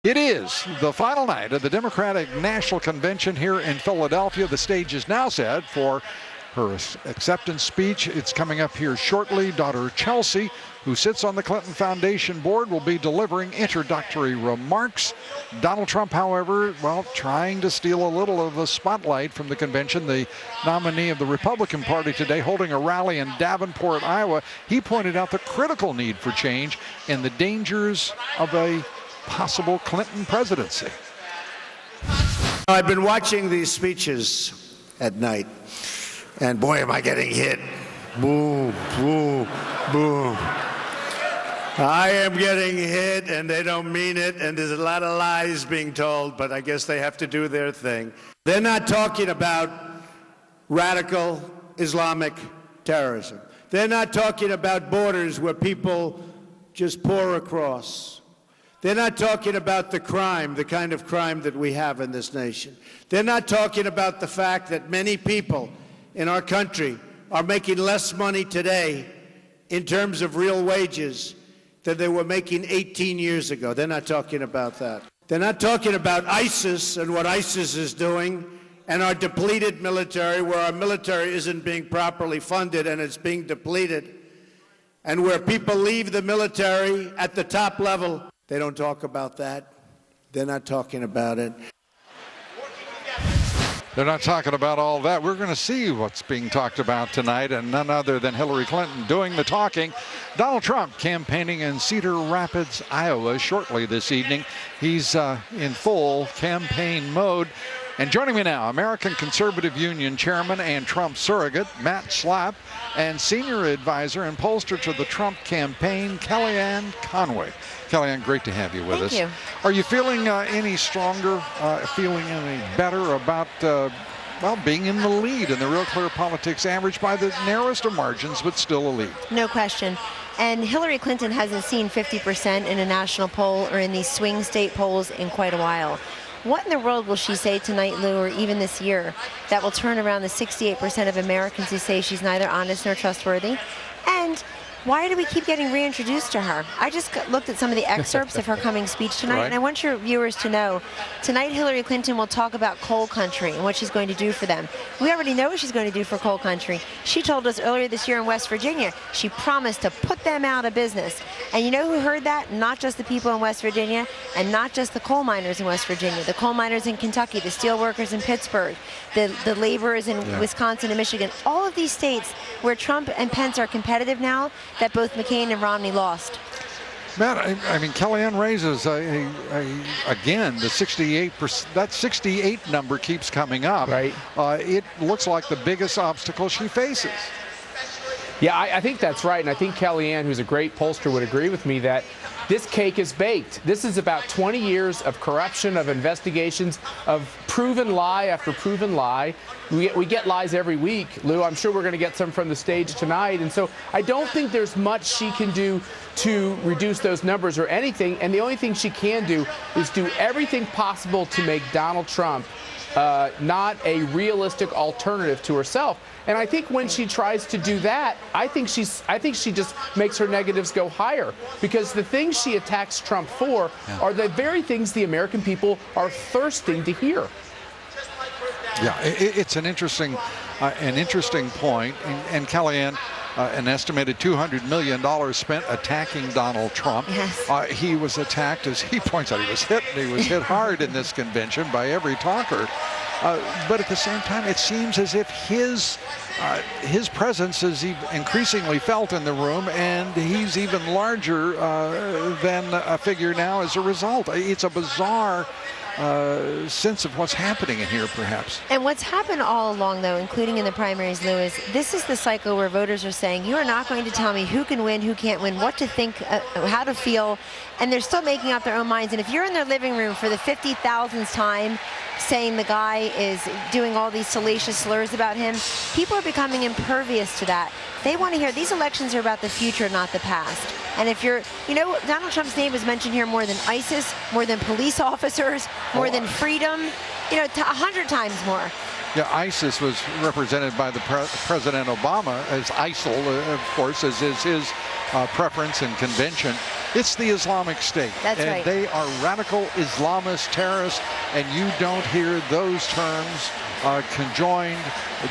It is the final night of the Democratic National Convention here in Philadelphia. The stage is now set for her acceptance speech. It's coming up here shortly. Daughter Chelsea, who sits on the Clinton Foundation board, will be delivering introductory remarks. Donald Trump, however, well, trying to steal a little of the spotlight from the convention. The nominee of the Republican Party today holding a rally in Davenport, Iowa. He pointed out the critical need for change and the dangers of a possible Clinton presidency. I've been watching these speeches at night, and boy, am I getting hit. Boom, boom, boom. I am getting hit, and they don't mean it, and there's a lot of lies being told, but I guess they have to do their thing. They're not talking about radical Islamic terrorism. They're not talking about borders where people just pour across. They're not talking about the crime, the kind of crime that we have in this nation. They're not talking about the fact that many people in our country are making less money today in terms of real wages than they were making 18 years ago. They're not talking about that. They're not talking about ISIS and what ISIS is doing and our depleted military, where our military isn't being properly funded and it's being depleted, and where people leave the military at the top level. They don't talk about that. They're not talking about it. They're not talking about all that. We're going to see what's being talked about tonight, and none other than Hillary Clinton doing the talking. Donald Trump campaigning in Cedar Rapids, Iowa shortly this evening. He's in full campaign mode. And joining me now, American Conservative Union Chairman and Trump surrogate, Matt Schlapp, and Senior Advisor and pollster to the Trump campaign, Kellyanne Conway. Kellyanne, great to have you with us. Thank you. Are you feeling any stronger, feeling any better about, well, being in the lead in the Real Clear Politics average by the narrowest of margins, but still a lead? No question. And Hillary Clinton hasn't seen 50% in a national poll or in these swing state polls in quite a while. What in the world will she say tonight, Lou, or even this year, that will turn around the 68% of Americans who say she's neither honest nor trustworthy? And why do we keep getting reintroduced to her? I just looked at some of the excerpts of her coming speech tonight, Right. and I want your viewers to know, tonight Hillary Clinton will talk about coal country and what she's going to do for them. We already know what she's going to do for coal country. She told us earlier this year in West Virginia, she promised to put them out of business. And you know who heard that? Not just the people in West Virginia, and not just the coal miners in West Virginia, the coal miners in Kentucky, the steel workers in Pittsburgh, the laborers in Wisconsin and Michigan, all of these states where Trump and Pence are competitive now, that both McCain and Romney lost. Matt, I mean, Kellyanne raises again the 68%. That 68 number keeps coming up. Right. It looks like the biggest obstacle she faces. Yeah, I think that's right. And I think Kellyanne, who's a great pollster, would agree with me that this cake is baked. This is about 20 years of corruption, of investigations, of proven lie after proven lie. We get lies every week, Lou. I'm sure we're going to get some from the stage tonight. And so I don't think there's much she can do to reduce those numbers or anything. And the only thing she can do is do everything possible to make Donald Trump not a realistic alternative to herself. And I think when she tries to do that, I think she just makes her negatives go higher, because the things she attacks Trump for are the very things the American people are thirsting to hear. Yeah, it's an interesting point. And Kellyanne, an estimated $200 million spent attacking Donald Trump. Yes. He was attacked, as he points out, he was hit hard in this convention by every talker. But at the same time, it seems as if his presence is increasingly felt in the room, and he's even larger than a figure now as a result. It's a bizarre sense of what's happening in here, perhaps. And what's happened all along, though, including in the primaries, Lou, is this is the cycle where voters are saying, you are not going to tell me who can win, who can't win, what to think, how to feel, and they're still making up their own minds. And if you're in their living room for the 50,000th time saying the guy is doing all these salacious slurs about him, people are becoming impervious to that. They want to hear these elections are about the future, not the past. And if you're, you know, Donald Trump's name is mentioned here more than ISIS, more than police officers, more than freedom, you know, 100 times more. Yeah, ISIS was represented by the President Obama as ISIL, of course, as is his preference and convention. It's the Islamic State. That's and right. They are radical Islamist terrorists, and you don't hear those terms conjoined,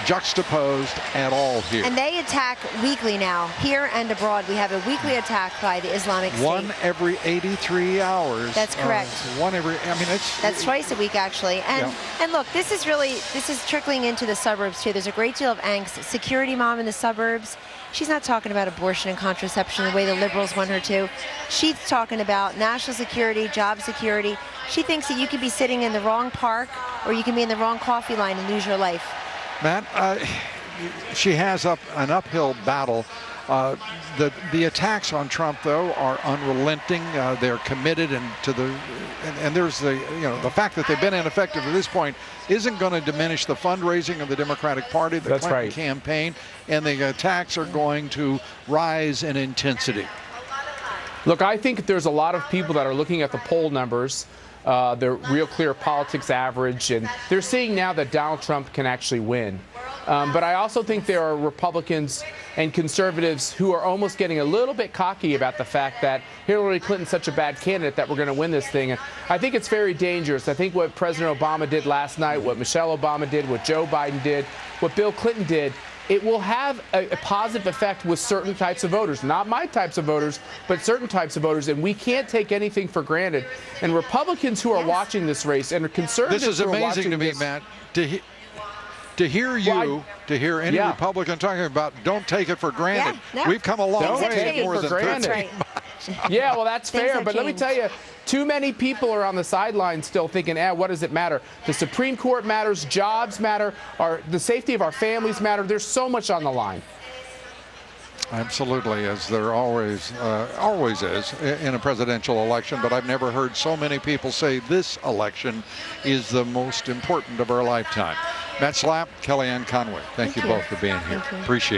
juxtaposed at all here. And they attack weekly now, here and abroad. We have a weekly attack by the Islamic State. One every 83 hours. That's correct. One every, I mean, That's twice a week, actually. And and look, this is trickling into the suburbs, too. There's a great deal of angst. Security mom in the suburbs, she's not talking about abortion and contraception the way the liberals want her to. She's talking about national security, job security. She thinks that you could be sitting in the wrong park or you can be in the wrong coffee line and lose your life. Matt, she has an uphill battle. The attacks on Trump, though, are unrelenting. They're committed, and there's the fact that they've been ineffective to this point isn't going to diminish the fundraising of the Democratic Party, the Clinton campaign, and the attacks are going to rise in intensity. Look, I think there's a lot of people that are looking at the poll numbers, the Real Clear Politics average, and they're seeing now that Donald Trump can actually win. But I also think there are Republicans and conservatives who are almost getting a little bit cocky about the fact that Hillary Clinton's such a bad candidate that we're going to win this thing. And I think it's very dangerous. I think what President Obama did last night, what Michelle Obama did, what Joe Biden did, what Bill Clinton did, it will have a positive effect with certain types of voters. Not my types of voters, but certain types of voters. And we can't take anything for granted. And Republicans who are watching this race and conservatives this is who are amazing watching to me, this, Matt, to hear you, to hear any Republican talking about don't take it for granted. We've come a long way in more than 13 months. Yeah, well, that's fair. But let me tell you, too many people are on the sidelines still thinking, what does it matter? The Supreme Court matters, jobs matter, the safety of our families matter. There's so much on the line. Absolutely, as there always is in a presidential election, but I've never heard so many people say this election is the most important of our lifetime. Matt Slapp, Kellyanne Conway, thank you both for being here. Appreciate it.